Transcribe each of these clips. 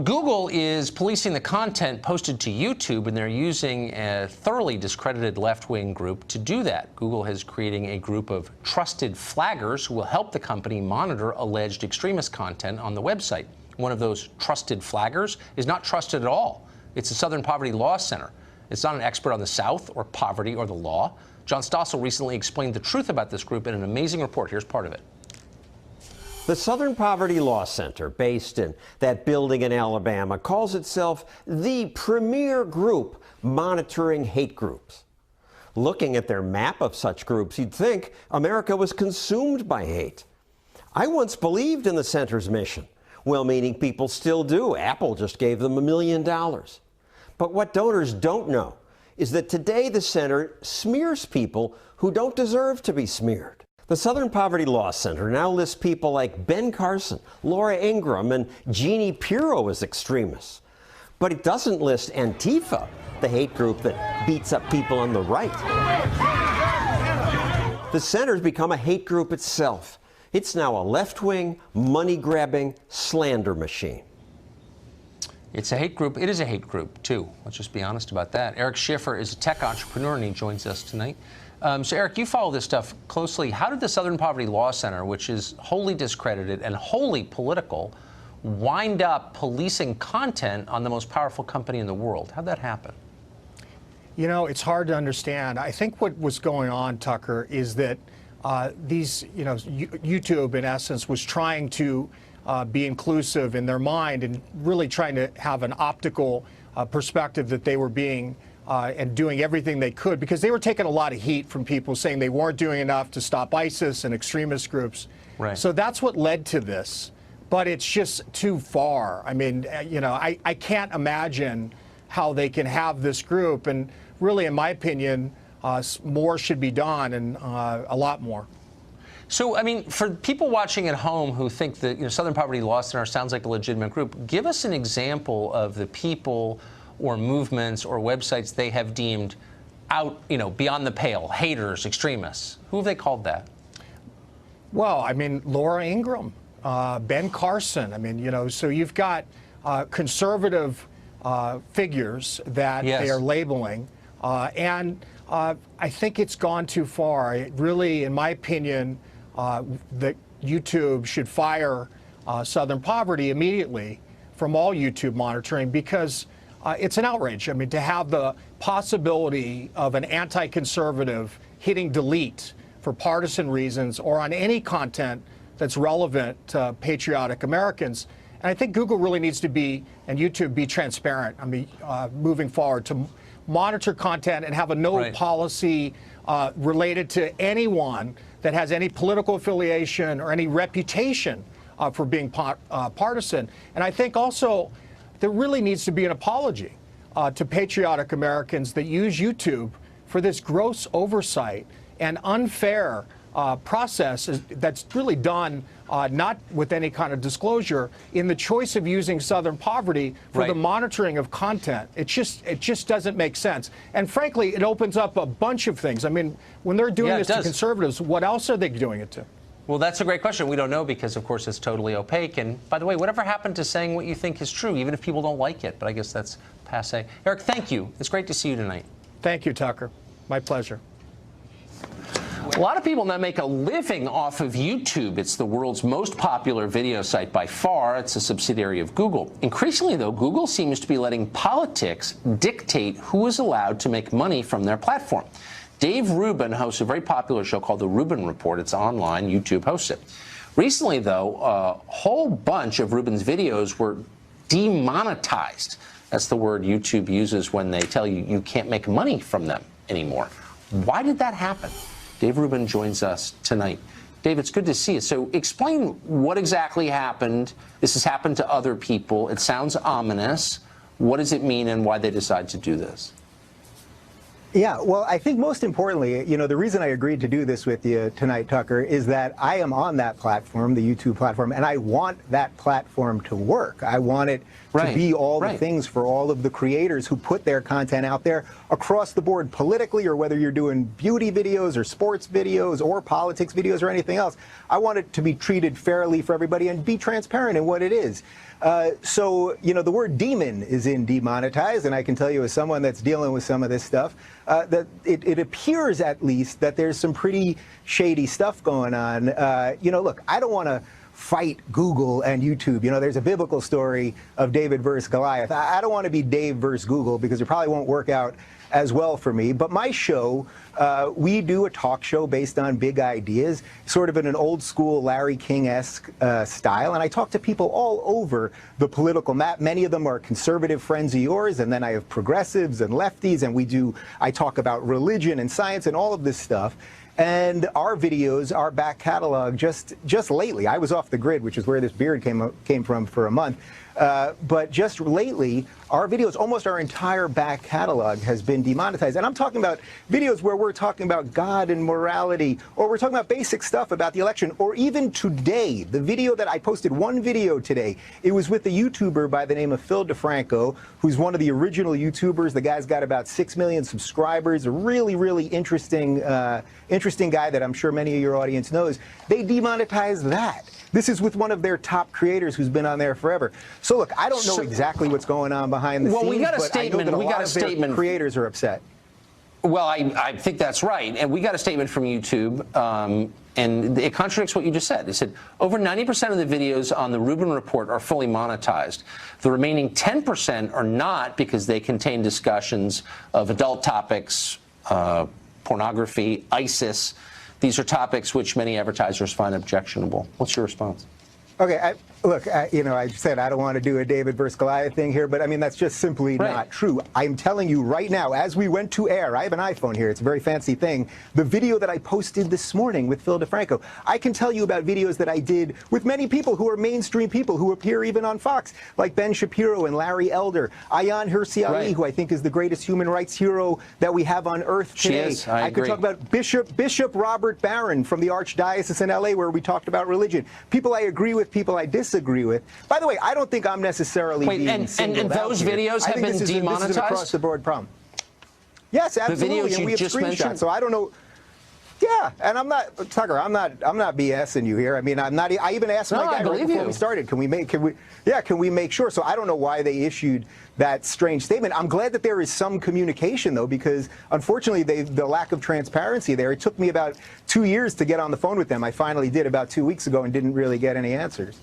Google is policing the content posted to YouTube, and they're using a thoroughly discredited left-wing group to do that. Google is creating a group of trusted flaggers who will help the company monitor alleged extremist content on the website. One of those trusted flaggers is not trusted at all. It's the Southern Poverty Law Center. It's not an expert on the South or poverty or the law. John Stossel recently explained the truth about this group in an amazing report. Here's part of it. The Southern Poverty Law Center, based in that building in Alabama, calls itself the premier group monitoring hate groups. Looking at their map of such groups, you'd think America was consumed by hate. I once believed in the center's mission. Well-meaning people still do. Apple just gave them $1 million. But what donors don't know is that today the center smears people who don't deserve to be smeared. The Southern Poverty Law Center now lists people like Ben Carson, Laura Ingraham, and Jeannie Pirro as extremists. But it doesn't list Antifa, the hate group that beats up people on the right. The center's become a hate group itself. It's now a left-wing, money-grabbing slander machine. It's a hate group. It is a hate group, too. Let's just be honest about that. Eric Schiffer is a tech entrepreneur, and he joins us tonight. So, Eric, you follow this stuff closely. How did the Southern Poverty Law Center, which is wholly discredited and wholly political, wind up policing content on the most powerful company in the world? How'd that happen? You know, it's hard to understand. I think what was going on, Tucker, is that YouTube, in essence, was trying to be inclusive in their mind and really trying to have an optical perspective that they were being and doing everything they could, because they were taking a lot of heat from people saying they weren't doing enough to stop ISIS and extremist groups. Right. So that's what led to this. But it's just too far. I mean, I can't imagine how they can have this group. And really, in my opinion, more should be done, and a lot more. So, I mean, for people watching at home who think that Southern Poverty Law Center sounds like a legitimate group, give us an example of the people or movements or websites they have deemed out, beyond the pale, haters, extremists. Who have they called that? Well, I mean, Laura Ingraham, Ben Carson. I mean, so you've got conservative figures that they are labeling, and I think it's gone too far. Really, in my opinion, that YouTube should fire Southern Poverty immediately from all YouTube monitoring, because it's an outrage. I mean, to have the possibility of an anti-conservative hitting delete for partisan reasons or on any content that's relevant to patriotic Americans. And I think Google really needs to be, and YouTube, be transparent. I mean, moving forward, to monitor content and have a no policy related to anyone that has any political affiliation or any reputation for being partisan. And I think also there really needs to be an apology to patriotic Americans that use YouTube for this gross oversight and unfair process that's really done not with any kind of disclosure in the choice of using Southern Poverty for the monitoring of content. It just doesn't make sense. And frankly, it opens up a bunch of things. I mean, when they're doing this to conservatives, what else are they doing it to? Well, that's a great question. We don't know because, of course, it's totally opaque. And by the way, whatever happened to saying what you think is true, even if people don't like it? But I guess that's passé. Eric, thank you. It's great to see you tonight. Thank you, Tucker. My pleasure. A lot of people now make a living off of YouTube. It's the world's most popular video site by far. It's a subsidiary of Google. Increasingly, though, Google seems to be letting politics dictate who is allowed to make money from their platform. Dave Rubin hosts a very popular show called The Rubin Report. It's online. YouTube hosts it. Recently, though, a whole bunch of Rubin's videos were demonetized. That's the word YouTube uses when they tell you you can't make money from them anymore. Why did that happen? Dave Rubin joins us tonight. Dave, it's good to see you. So explain what exactly happened. This has happened to other people. It sounds ominous. What does it mean and why they decide to do this? Yeah, well, I think most importantly, the reason I agreed to do this with you tonight, Tucker, is that I am on that platform, the YouTube platform, and I want that platform to work. I want it to be all the things for all of the creators who put their content out there across the board politically, or whether you're doing beauty videos or sports videos or politics videos or anything else. I want it to be treated fairly for everybody and be transparent in what it is. So, you know, the word demon is in demonetized, and I can tell you as someone that's dealing with some of this stuff, that it appears at least that there's some pretty shady stuff going on. You know, look, I don't want to fight Google and YouTube. You know, there's a biblical story of David versus Goliath. I don't want to be Dave versus Google because it probably won't work out as well for me. But my show, we do a talk show based on big ideas, sort of in an old school Larry King-esque style. And I talk to people all over the political map. Many of them are conservative friends of yours. And then I have progressives and lefties. And I talk about religion and science and all of this stuff. And our videos, our back catalog, just lately, I was off the grid, which is where this beard came from for a month. But just lately, our videos, almost our entire back catalog has been demonetized. And I'm talking about videos where we're talking about God and morality, or we're talking about basic stuff about the election, or even today, the video that I posted, one video today, it was with a YouTuber by the name of Phil DeFranco, who's one of the original YouTubers. The guy's got about 6 million subscribers, a really, really interesting guy that I'm sure many of your audience knows. They demonetized that. This is with one of their top creators who's been on there forever. So look, I don't know exactly what's going on behind the scenes, we got a but statement. I know that a lot of their creators are upset. Well, I think that's right. And we got a statement from YouTube, and it contradicts what you just said. They said over 90% of the videos on the Rubin Report are fully monetized. The remaining 10% are not because they contain discussions of adult topics, pornography, ISIS. These are topics which many advertisers find objectionable. What's your response? Okay, you know, I said I don't want to do a David versus Goliath thing here, but I mean, that's just simply not true. I'm telling you right now, as we went to air, I have an iPhone here, it's a very fancy thing, the video that I posted this morning with Phil DeFranco, I can tell you about videos that I did with many people who are mainstream people who appear even on Fox, like Ben Shapiro and Larry Elder, Ayaan Hirsi Ali, who I think is the greatest human rights hero that we have on earth today. I could talk about Bishop Robert Barron from the Archdiocese in LA, where we talked about religion. People I agree with, people I disagree with. By the way, I don't think I'm necessarily being singled out those here. videos have been demonetized? This is an across-the-board problem. Yes, absolutely. The videos and we you have just screenshots, mentioned? so I don't know. Yeah, and I'm not, Tucker, I'm not BSing you here. I mean, I even asked my guy right before we started, can we make sure? So I don't know why they issued that strange statement. I'm glad that there is some communication, though, because unfortunately, the lack of transparency there, it took me about 2 years to get on the phone with them. I finally did about 2 weeks ago and didn't really get any answers.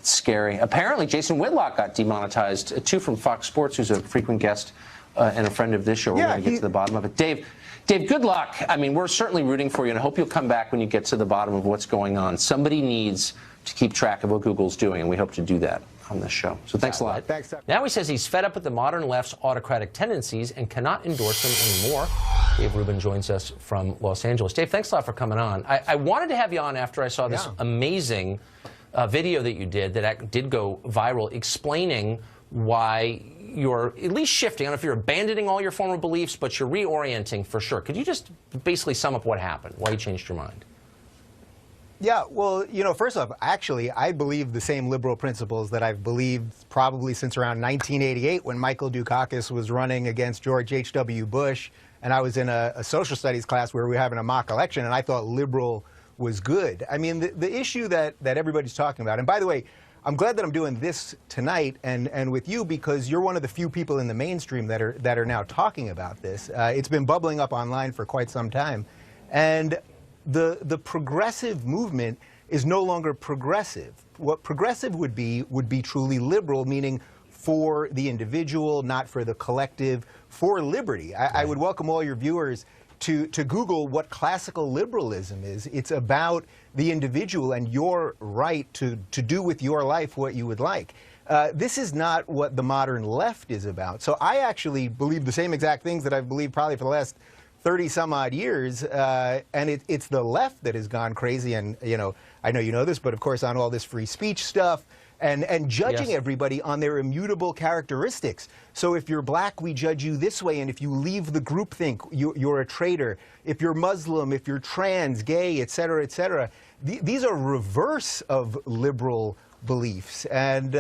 Scary. Apparently, Jason Whitlock got demonetized, too, from Fox Sports, who's a frequent guest and a friend of this show. We're going to get to the bottom of it. Dave, good luck. I mean, we're certainly rooting for you, and I hope you'll come back when you get to the bottom of what's going on. Somebody needs to keep track of what Google's doing, and we hope to do that on this show. So thanks a lot. Thanks. Now he says he's fed up with the modern left's autocratic tendencies and cannot endorse them anymore. Dave Rubin joins us from Los Angeles. Dave, thanks a lot for coming on. I wanted to have you on after I saw this amazing video that you did that did go viral, explaining why you're at least shifting. I don't know if you're abandoning all your former beliefs, but you're reorienting for sure. Could you just basically sum up what happened, why you changed your mind? Yeah, well, you know, first off, actually, I believe the same liberal principles that I've believed probably since around 1988 when Michael Dukakis was running against George H.W. Bush, and I was in a social studies class where we were having a mock election, and I thought liberal was good. I mean, the issue that everybody's talking about, and by the way, I'm glad that I'm doing this tonight and with you because you're one of the few people in the mainstream that are now talking about this. It's been bubbling up online for quite some time, and the progressive movement is no longer progressive. What progressive would be truly liberal, meaning for the individual, not for the collective, for liberty. I would welcome all your viewers to Google what classical liberalism is. It's about the individual and your right to do with your life what you would like. This is not what the modern left is about. So I actually believe the same exact things that I've believed probably for the last 30-some-odd years, and it's the left that has gone crazy. And, you know, I know you know this, but of course on all this free speech stuff, and judging everybody on their immutable characteristics. So if you're black, we judge you this way, and if you leave the groupthink, you're a traitor. If you're Muslim, if you're trans, gay, et cetera, these are reverse of liberal beliefs. And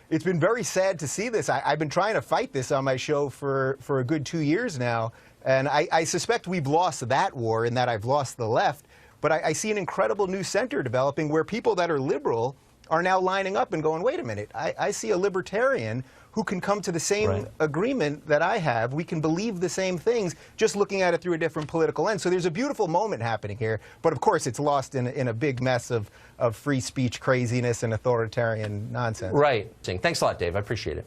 it's been very sad to see this. I've been trying to fight this on my show for a good 2 years now, and I suspect we've lost that war in that I've lost the left. But I see an incredible new center developing where people that are liberal are now lining up and going, wait a minute, I see a libertarian who can come to the same agreement that I have. We can believe the same things, just looking at it through a different political lens. So there's a beautiful moment happening here, but of course it's lost in a big mess of free speech craziness and authoritarian nonsense. Right. Thanks a lot, Dave. I appreciate it.